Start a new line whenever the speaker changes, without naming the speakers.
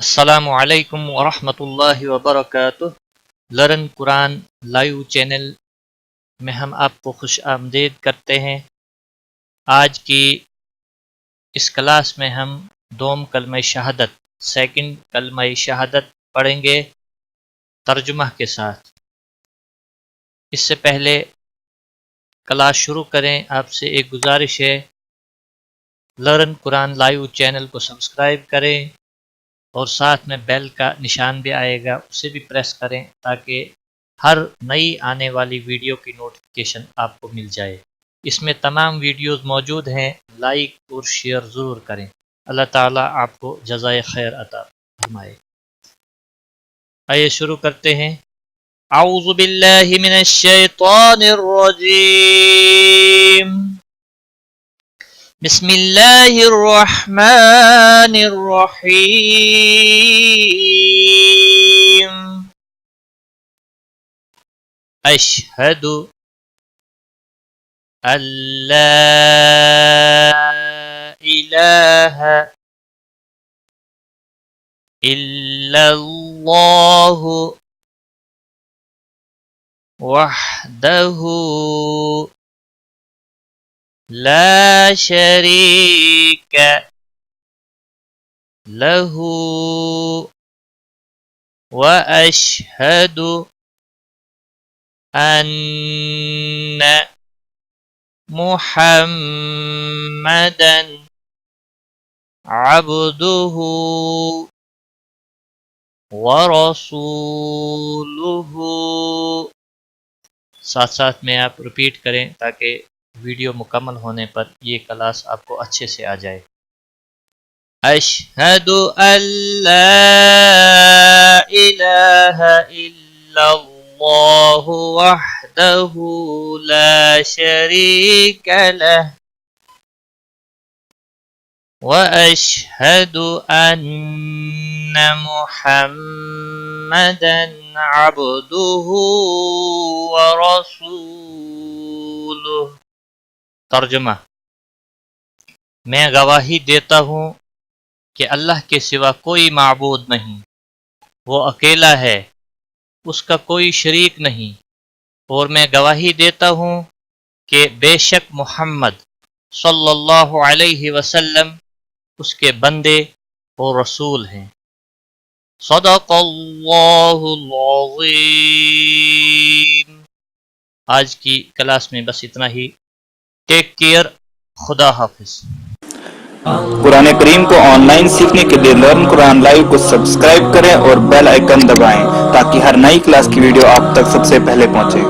السلام علیکم ورحمۃ اللہ وبرکاتہ۔ لرن قرآن لائیو چینل میں ہم آپ کو خوش آمدید کرتے ہیں۔ آج کی اس کلاس میں ہم دوم کلمہ شہادت سیکنڈ کلمہ شہادت پڑھیں گے ترجمہ کے ساتھ۔ اس سے پہلے کلاس شروع کریں آپ سے ایک گزارش ہے، لرن قرآن لائیو چینل کو سبسکرائب کریں اور ساتھ میں بیل کا نشان بھی آئے گا، اسے بھی پریس کریں تاکہ ہر نئی آنے والی ویڈیو کی نوٹیفیکیشن آپ کو مل جائے۔ اس میں تمام ویڈیوز موجود ہیں، لائک اور شیئر ضرور کریں۔ اللہ تعالیٰ آپ کو جزائے خیر عطا فرمائے۔ آئیے شروع کرتے ہیں۔ اعوذ باللہ من الشیطان الرجیم، بسم اللہ الرحمن الرحیم۔ اشہد ان لا الہ الا اللہ وحدہ لا شریک لہ واشہد ان محمدا عبدہ ورسولہ۔ ساتھ ساتھ میں آپ ریپیٹ کریں تاکہ ویڈیو مکمل ہونے پر یہ کلاس آپ کو اچھے سے آ جائے۔ اشہد ان لا الہ الا اللہ وحدہ لا شریک لہ واشہد ان محمدا عبدہ ورسولہ۔ ترجمہ: میں گواہی دیتا ہوں کہ اللہ کے سوا کوئی معبود نہیں، وہ اکیلا ہے، اس کا کوئی شریک نہیں، اور میں گواہی دیتا ہوں کہ بے شک محمد صلی اللہ علیہ وسلم اس کے بندے اور رسول ہیں۔ صدق اللہ العظیم۔ آج کی کلاس میں بس اتنا ہی۔ ٹیک کیئر، خدا حافظ۔
قرآن کریم کو آن لائن سیکھنے کے لیے لرن قرآن لائیو کو سبسکرائب کریں اور بیل آئیکن دبائیں تاکہ ہر نئی کلاس کی ویڈیو آپ تک سب سے پہلے پہنچے۔